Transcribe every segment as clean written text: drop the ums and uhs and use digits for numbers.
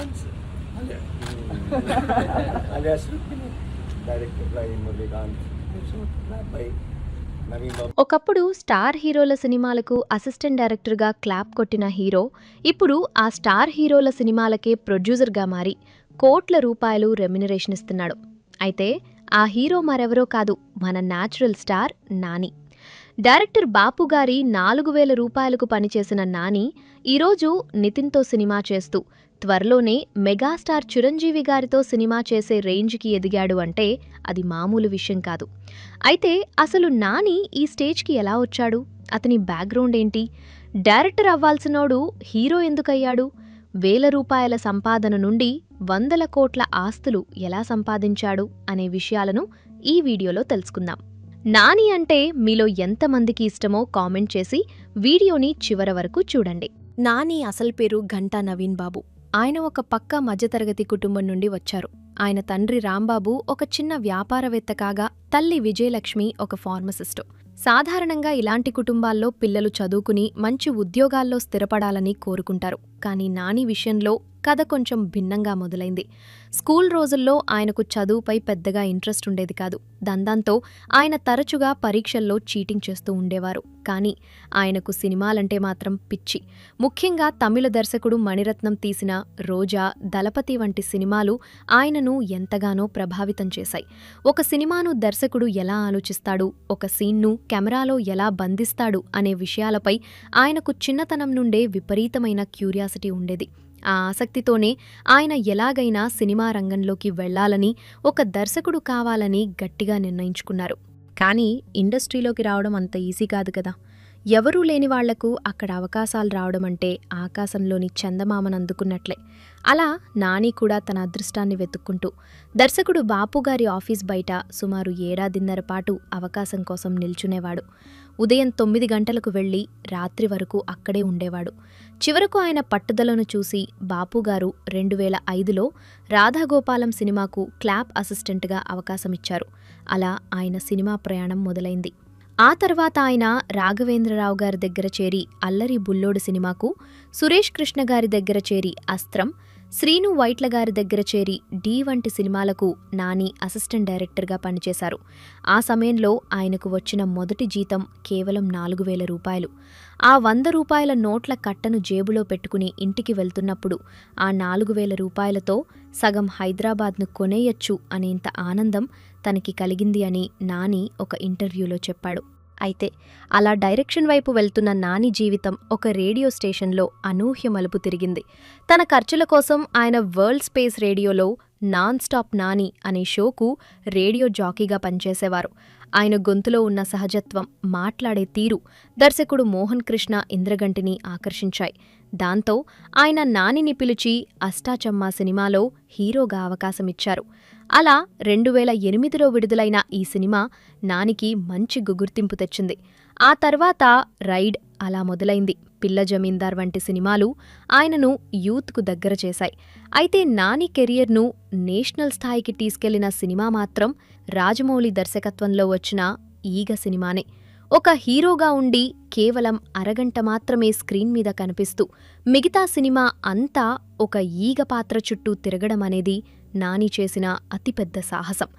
Hans alias Rukmini, directed by Murlikant. So, by Naveen Babu. ఒకప్పుడు star హీరోల సినిమాలకు assistant డైరెక్టర్గా క్లాప్ కొట్టిన హీరో ఇప్పుడు ఆ స్టార్ హీరోల సినిమాలకే ప్రొడ్యూసర్గా మారి కోట్ల రూపాయలు రెమ్యునరేషన్ ఇస్తున్నాడు. అయితే ఆ హీరో మరెవరో కాదు, మన న్యాచురల్ స్టార్ నాని. డైరెక్టర్ బాపు గారి 4,000 రూపాయలకు పనిచేసిన నాని ఈరోజు నితిన్తో సినిమా చేస్తూ త్వరలోనే మెగాస్టార్ చిరంజీవి గారితో సినిమా చేసే రేంజ్కి ఎదిగాడు అంటే అది మామూలు విషయం కాదు. అయితే అసలు నాని ఈ స్టేజ్కి ఎలా వచ్చాడు? అతని బ్యాక్గ్రౌండ్ ఏంటి? Director అవ్వాల్సినోడు hero ఎందుకయ్యాడు? 1,000 రూపాయల సంపాదన నుండి 100 కోట్ల ఆస్తులు ఎలా సంపాదించాడు అనే విషయాలను ఈ వీడియోలో తెలుసుకుందాం. నాని అంటే మీలో ఎంతమందికి ఇష్టమో కామెంట్ చేసి వీడియోని చివరి వరకు చూడండి. నాని అసలు పేరు ఘంటా నవీన్ బాబు. ఆయన ఒక పక్కా మధ్యతరగతి కుటుంబం నుండి వచ్చారు. ఆయన తండ్రి రాంబాబు ఒక చిన్న వ్యాపారవేత్త కాగా తల్లి విజయలక్ష్మి ఒక ఫార్మసిస్టు. సాధారణంగా ఇలాంటి కుటుంబాల్లో పిల్లలు చదువుకుని మంచి ఉద్యోగాల్లో స్థిరపడాలని కోరుకుంటారు. కానీ నాని విషయంలో కథ కొంచెం భిన్నంగా మొదలైంది. స్కూల్ రోజుల్లో ఆయనకు చదువుపై పెద్దగా ఇంట్రెస్ట్ ఉండేది కాదు. దాంతో ఆయన తరచుగా పరీక్షల్లో చీటింగ్ చేస్తూ ఉండేవారు. కానీ ఆయనకు సినిమాలంటే మాత్రం పిచ్చి. ముఖ్యంగా తమిళ దర్శకుడు మణిరత్నం తీసిన రోజా, దళపతి వంటి సినిమాలు ఆయనను ఎంతగానో ప్రభావితం చేశాయి. ఒక సినిమాను దర్శకుడు ఎలా ఆలోచిస్తాడు, ఒక సీన్ను కెమెరాలో ఎలా బంధిస్తాడు అనే విషయాలపై ఆయనకు చిన్నతనం నుండే విపరీతమైన క్యూరియాసిటీ ఉండేది. ఆ ఆసక్తితోనే ఆయన ఎలాగైనా సినిమా రంగంలోకి వెళ్లాలని, ఒక దర్శకుడు కావాలని గట్టిగా నిర్ణయించుకున్నారు. కానీ ఇండస్ట్రీలోకి రావడం అంత ఈజీ కాదు కదా. ఎవరూ లేని వాళ్లకు అక్కడ అవకాశాలు రావడం అంటే ఆకాశంలోని చందమామను అందుకున్నట్లే. అలా నాని కూడా తన అదృష్టాన్ని వెతుక్కుంటూ దర్శకుడు బాపుగారి ఆఫీస్ బయట సుమారు 1.5 ఏళ్ల పాటు అవకాశం కోసం నిల్చునేవాడు. ఉదయం 9 గంటలకు వెళ్లి రాత్రి వరకు అక్కడే ఉండేవాడు. చివరకు ఆయన పట్టుదలను చూసి బాపుగారు 2005లో రాధాగోపాలం సినిమాకు క్లాప్ అసిస్టెంట్గా అవకాశమిచ్చారు. అలా ఆయన సినిమా ప్రయాణం మొదలైంది. ఆ తర్వాత ఆయన రాఘవేంద్రరావు గారి దగ్గర చేరి అల్లరి బుల్లోడు సినిమాకు, సురేష్ కృష్ణ గారి దగ్గర చేరి అస్త్రం, శ్రీను వైట్ల గారి దగ్గర చేరి డి వంటి సినిమాలకు నాని అసిస్టెంట్ డైరెక్టర్గా పనిచేశారు. ఆ సమయంలో ఆయనకు వచ్చిన మొదటి జీతం కేవలం 4,000 రూపాయలు. ఆ 100 రూపాయల నోట్ల కట్టను జేబులో పెట్టుకుని ఇంటికి వెళ్తున్నప్పుడు ఆ 4,000 రూపాయలతో సగం హైదరాబాద్ను కొనేయొచ్చు అనేంత ఆనందం తనకి కలిగింది అని నాని ఒక ఇంటర్వ్యూలో చెప్పాడు. అయితే అలా డైరెక్షన్ వైపు వెళ్తున్న నాని జీవితం ఒక రేడియో స్టేషన్లో అనూహ్య మలుపు తిరిగింది. తన ఖర్చుల కోసం ఆయన వరల్డ్ స్పేస్ రేడియోలో నాన్ స్టాప్ నాని అనే షోకు రేడియో జాకీగా పనిచేసేవారు. ఆయన గొంతులో ఉన్న సహజత్వం, మాట్లాడే తీరు దర్శకుడు మోహన్ కృష్ణ ఇంద్రగంటిని ఆకర్షించాయి. దాంతో ఆయన నానిని పిలిచి అష్టాచమ్మా సినిమాలో హీరోగా అవకాశమిచ్చారు. అలా 2008లో విడుదలైన ఈ సినిమా నానికి మంచి గుర్తింపు తెచ్చింది. ఆ తర్వాత రైడ్ అలా మొదలైంది. పిల్ల జమీందార్ వంటి సినిమాలు ఆయనను యూత్కు దగ్గర చేశాయి. అయితే నాని కెరియర్ను నేషనల్ స్థాయికి తీసుకెళ్లిన సినిమా మాత్రం రాజమౌళి దర్శకత్వంలో వచ్చిన ఈగ సినిమానే. ఒక హీరోగా ఉండి కేవలం అరగంట మాత్రమే స్క్రీన్ మీద కనిపిస్తూ మిగతా సినిమా అంతా ఒక ఈగ పాత్ర చుట్టూ తిరగడం అనేది నాని చేసిన అతిపెద్ద సాహసం.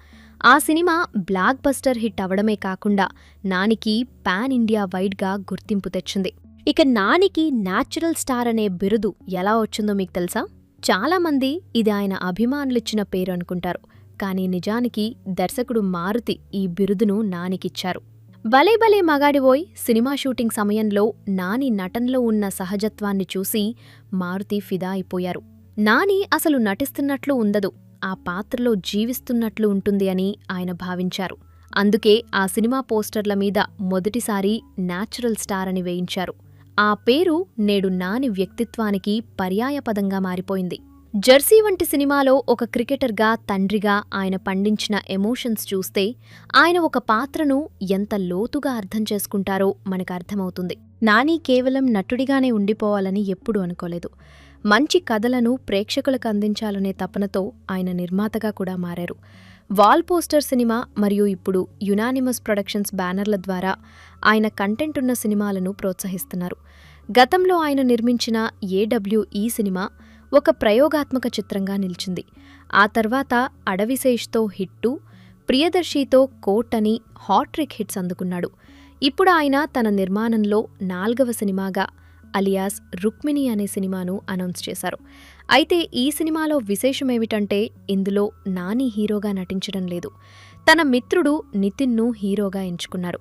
ఆ సినిమా బ్లాక్ బస్టర్ హిట్ అవడమే కాకుండా నానికి పాన్ ఇండియా వైడ్గా గుర్తింపు తెచ్చింది. ఇక నానికి న్యాచురల్ స్టార్ అనే బిరుదు ఎలా వచ్చిందో మీకు తెలుసా? చాలామంది ఇది ఆయన అభిమానులిచ్చిన పేరు అనుకుంటారు. కానీ నిజానికి దర్శకుడు మారుతి ఈ బిరుదును నానికిచ్చారు. భలే భలే మగాడివోయ్ సినిమా షూటింగ్ సమయంలో నాని నటనలో ఉన్న సహజత్వాన్ని చూసి మారుతి ఫిదా అయిపోయారు. నాని అసలు నటిస్తున్నట్లు ఉండదు, ఆ పాత్రలో జీవిస్తున్నట్లు ఉంటుంది అని ఆయన భావించారు. అందుకే ఆ సినిమా పోస్టర్ల మీద మొదటిసారి న్యాచురల్ స్టార్ అని వేయించారు. ఆ పేరు నేడు నాని వ్యక్తిత్వానికి పర్యాయపదంగా మారిపోయింది. జెర్సీ వంటి సినిమాలో ఒక క్రికెటర్గా, తండ్రిగా ఆయన పండించిన ఎమోషన్స్ చూస్తే ఆయన ఒక పాత్రను ఎంత లోతుగా అర్థం చేసుకుంటారో మనకు అర్థమవుతుంది. నాని కేవలం నటుడిగానే ఉండిపోవాలని ఎప్పుడూ అనుకోలేదు. మంచి కథలను ప్రేక్షకులకు అందించాలనే తపనతో ఆయన నిర్మాతగా కూడా మారారు. వాల్ పోస్టర్ సినిమా మరియు ఇప్పుడు యునానిమస్ ప్రొడక్షన్స్ బ్యానర్ల ద్వారా ఆయన కంటెంట్ ఉన్న సినిమాలను ప్రోత్సహిస్తున్నారు. గతంలో ఆయన నిర్మించిన AWE సినిమా ఒక ప్రయోగాత్మక చిత్రంగా నిలిచింది. ఆ తర్వాత అడవిశేష్తో హిట్టు, ప్రియదర్శితో కోట్ అని హాట్రిక్ హిట్స్ అందుకున్నాడు. ఇప్పుడు ఆయన తన నిర్మాణంలో 4వ సినిమాగా అలియాస్ రుక్మిణి అనే సినిమాను అనౌన్స్ చేశారు. అయితే ఈ సినిమాలో విశేషమేమిటంటే ఇందులో నాని హీరోగా నటించడం లేదు. తన మిత్రుడు నితిన్ను హీరోగా ఎంచుకున్నారు.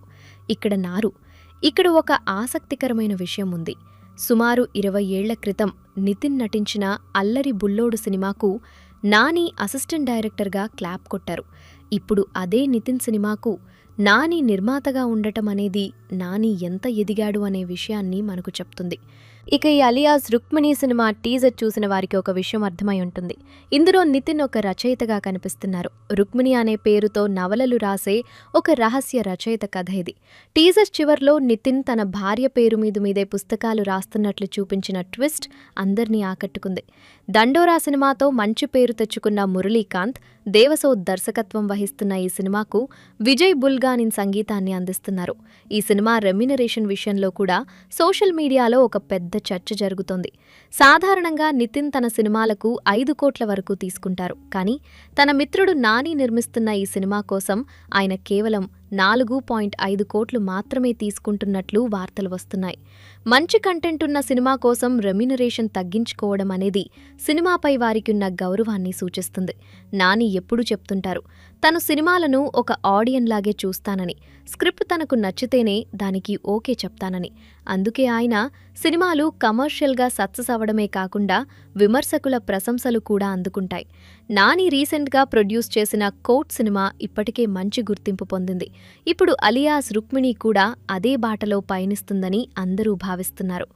ఇక్కడ ఒక ఆసక్తికరమైన విషయం ఉంది. సుమారు 20 ఏళ్ల క్రితం నితిన్ నటించిన అల్లరి బుల్లోడు సినిమాకు నాని అసిస్టెంట్ డైరెక్టర్గా క్లాప్ కొట్టారు. ఇప్పుడు అదే నితిన్ సినిమాకు నాని నిర్మాతగా ఉండటం అనేది నాని ఎంత ఎదిగాడు అనే విషయాన్ని మనకు చెప్తుంది. ఇక ఈ అలియాస్ రుక్మిణి సినిమా టీజర్ చూసిన వారికి ఒక విషయం అర్థమై ఉంటుంది. ఇందులో నితిన్ ఒక రచయితగా కనిపిస్తున్నారు. రుక్మిణి అనే పేరుతో నవలలు రాసే ఒక రహస్య రచయిత కథ ఇది. టీజర్ చివర్లో నితిన్ తన భార్య పేరు మీదే పుస్తకాలు రాస్తున్నట్లు చూపించిన ట్విస్ట్ అందర్నీ ఆకట్టుకుంది. దండోరా సినిమాతో మంచి పేరు తెచ్చుకున్న మురళీకాంత్ దేవసో దర్శకత్వం వహిస్తున్న ఈ సినిమాకు విజయ్ బుల్గానిన్ సంగీతాన్ని అందిస్తున్నారు. ఈ సినిమా రెమ్యునరేషన్ విషయంలో కూడా సోషల్ మీడియాలో ఒక పెద్ద చర్చ జరుగుతోంది. సాధారణంగా నితిన్ తన సినిమాలకు 5 కోట్ల వరకు తీసుకుంటారు. కానీ తన మిత్రుడు నాని నిర్మిస్తున్న ఈ సినిమా కోసం ఆయన కేవలం 4.5 కోట్లు మాత్రమే తీసుకుంటున్నట్లు వార్తలు వస్తున్నాయి. మంచి కంటెంట్ ఉన్న సినిమా కోసం రెమ్యునరేషన్ తగ్గించుకోవడం అనేది సినిమాపై వారికున్న గౌరవాన్ని సూచిస్తుంది. నాని ఎప్పుడూ చెప్తుంటారు, తను సినిమాలను ఒక ఆడియన్ లాగే చూస్తానని, స్క్రిప్ట్ తనకు నచ్చితేనే దానికి ఓకే చెప్తానని. అందుకే ఆయన సినిమాలు కమర్షియల్గా సక్సెస్ అవడమే కాకుండా విమర్శకుల ప్రశంసలు కూడా అందుకుంటాయి. నాని రీసెంట్గా ప్రొడ్యూస్ చేసిన కోట్ సినిమా ఇప్పటికే మంచి గుర్తింపు పొందింది. ఇప్పుడు అలియాస్ రుక్మిణి కూడా అదే బాటలో పయనిస్తుందని అందరూ భావిస్తున్నారు.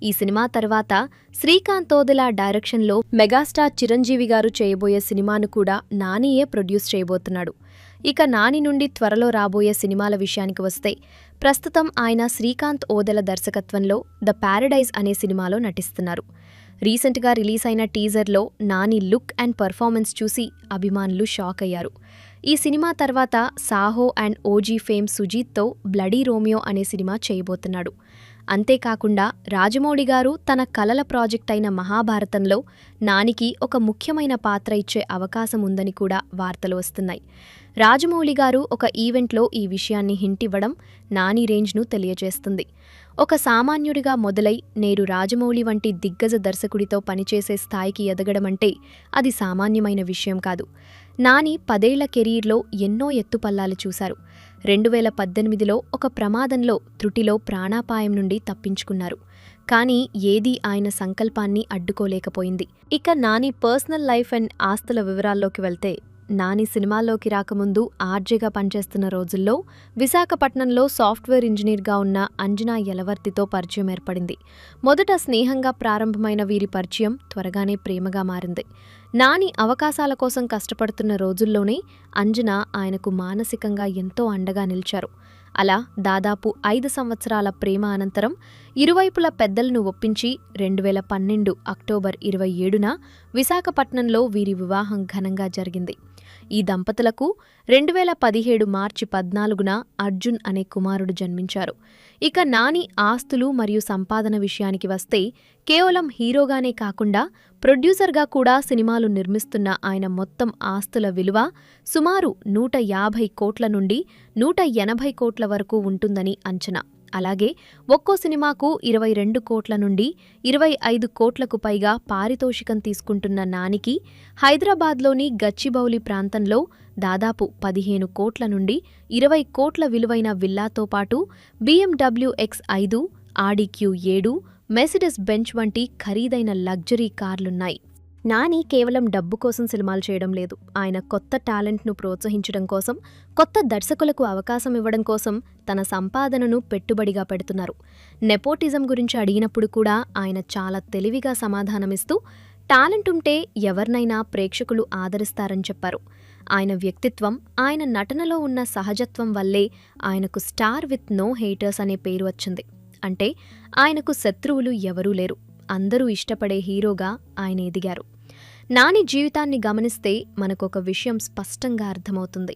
ఈ సినిమా తర్వాత శ్రీకాంత్ ఓదెలా డైరెక్షన్లో మెగాస్టార్ చిరంజీవి గారు చేయబోయే సినిమాను కూడా నానియే ప్రొడ్యూస్ చేయబోతున్నాడు. ఇక నాని నుండి త్వరలో రాబోయే సినిమాల విషయానికి వస్తే ప్రస్తుతం ఆయన శ్రీకాంత్ ఓదెల దర్శకత్వంలో ద ప్యారడైజ్ అనే సినిమాలో నటిస్తున్నారు. రీసెంట్గా రిలీజ్ అయిన టీజర్లో నాని లుక్ అండ్ పర్ఫార్మెన్స్ చూసి అభిమానులు షాక్ అయ్యారు. ఈ సినిమా తర్వాత సాహో అండ్ ఓజీ ఫేమ్ సుజీత్తో బ్లడీ రోమియో అనే సినిమా చేయబోతున్నాడు. అంతేకాకుండా రాజమౌళి గారు తన కలల ప్రాజెక్ట్ అయిన మహాభారతంలో నానికి ఒక ముఖ్యమైన పాత్ర ఇచ్చే అవకాశం ఉందని కూడా వార్తలు వస్తున్నాయి. రాజమౌళి గారు ఒక ఈవెంట్లో ఈ విషయాన్ని హింటివ్వడం నాని రేంజ్ను తెలియజేస్తుంది. ఒక సామాన్యుడిగా మొదలై నేరు రాజమౌళి వంటి దిగ్గజ దర్శకుడితో పనిచేసే స్థాయికి ఎదగడమంటే అది సామాన్యమైన విషయం కాదు. నాని 10 ఏళ్ల కెరీర్లో ఎన్నో ఎత్తుపల్లాలు చూశారు. 2018లో ఒక ప్రమాదంలో త్రుటిలో ప్రాణాపాయం నుండి తప్పించుకున్నారు. కానీ ఏదీ ఆయన సంకల్పాన్ని అడ్డుకోలేకపోయింది. ఇక నాని పర్సనల్ లైఫ్ అండ్ ఆస్తుల వివరాల్లోకి వెళ్తే, నాని సినిమాల్లోకి రాకముందు ఆర్జేగా పనిచేస్తున్న రోజుల్లో విశాఖపట్నంలో సాఫ్ట్వేర్ ఇంజనీర్గా ఉన్న అంజనా యలవర్తితో పరిచయం ఏర్పడింది. మొదట స్నేహంగా ప్రారంభమైన వీరి పరిచయం త్వరగానే ప్రేమగా మారింది. నాని అవకాశాల కోసం కష్టపడుతున్న రోజుల్లోనే అంజనా ఆయనకు మానసికంగా ఎంతో అండగా నిలిచారు. అలా దాదాపు 5 సంవత్సరాల ప్రేమ అనంతరం ఇరువైపుల పెద్దలను ఒప్పించి 2012 అక్టోబర్ 27న విశాఖపట్నంలో వీరి వివాహం ఘనంగా జరిగింది. ఈ దంపతులకు 2017 మార్చి 14న అర్జున్ అనే కుమారుడు జన్మించారు. ఇక నాని ఆస్తులు మరియు సంపాదన విషయానికి వస్తే, కేవలం హీరోగానే కాకుండా ప్రొడ్యూసర్గా కూడా సినిమాలు నిర్మిస్తున్న ఆయన మొత్తం ఆస్తుల విలువ సుమారు 150 కోట్ల నుండి 180 కోట్ల వరకు ఉంటుందని అంచనా. అలాగే ఒక్కో సినిమాకు 22 కోట్ల నుండి 25 కోట్లకు పైగా పారితోషికం తీసుకుంటున్న నానికి హైదరాబాద్లోని గచ్చిబౌలి ప్రాంతంలో దాదాపు 15 కోట్ల నుండి 20 కోట్ల విలువైన విల్లాతో పాటు BMW X5, ఆడి Q7, మెర్సిడెస్ బెంచ్ వంటి ఖరీదైన లగ్జరీ కార్లున్నాయి. నాని కేవలం డబ్బు కోసం సినిమాలు చేయడం లేదు. ఆయన కొత్త టాలెంట్ను ప్రోత్సహించడం కోసం, కొత్త దర్శకులకు అవకాశం ఇవ్వడం కోసం తన సంపాదనను పెట్టుబడిగా పెడుతున్నారు. నెపోటిజం గురించి అడిగినప్పుడు కూడా ఆయన చాలా తెలివిగా సమాధానమిస్తూ, టాలెంట్ ఉంటే ఎవరినైనా ప్రేక్షకులు ఆదరిస్తారని చెప్పారు. ఆయన వ్యక్తిత్వం, ఆయన నటనలో ఉన్న సహజత్వం వల్లే ఆయనకు స్టార్ విత్ నో హేటర్స్ అనే పేరు వచ్చింది. అంటే ఆయనకు శత్రువులు ఎవరూ లేరు. అందరూ ఇష్టపడే హీరోగా ఆయన ఎదిగారు. నాని జీవితాన్ని గమనిస్తే మనకొక విషయం స్పష్టంగా అర్థమవుతుంది.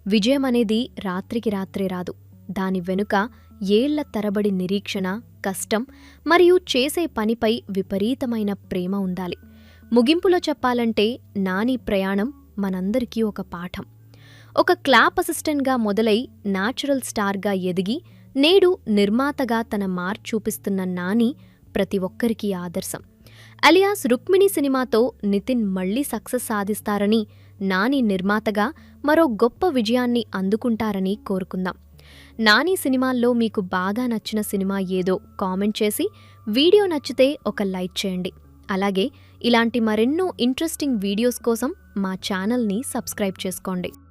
విజయం అనేది రాత్రికి రాత్రే రాదు. దాని వెనుక ఏళ్ల తరబడి నిరీక్షణ, కష్టం మరియు చేసే పనిపై విపరీతమైన ప్రేమ ఉండాలి. ముగింపులో చెప్పాలంటే నాని ప్రయాణం మనందరికీ ఒక పాఠం. ఒక క్లాప్ అసిస్టెంట్గా మొదలై న్యాచురల్ స్టార్గా ఎదిగి నేడు నిర్మాతగా తన మార్క్ చూపిస్తున్న నాని ప్రతి ఒక్కరికీ ఆదర్శం. అలియాస్ రుక్మిణి సినిమాతో నితిన్ మళ్లీ సక్సెస్ సాధిస్తారని, నాని నిర్మాతగా మరో గొప్ప విజయాన్ని అందుకుంటారని కోరుకుందాం. నాని సినిమాల్లో మీకు బాగా నచ్చిన సినిమా ఏదో కామెంట్ చేసి, వీడియో నచ్చితే ఒక లైక్ చేయండి. అలాగే ఇలాంటి మరెన్నో ఇంట్రెస్టింగ్ వీడియోస్ కోసం మా ఛానల్ని సబ్స్క్రైబ్ చేసుకోండి.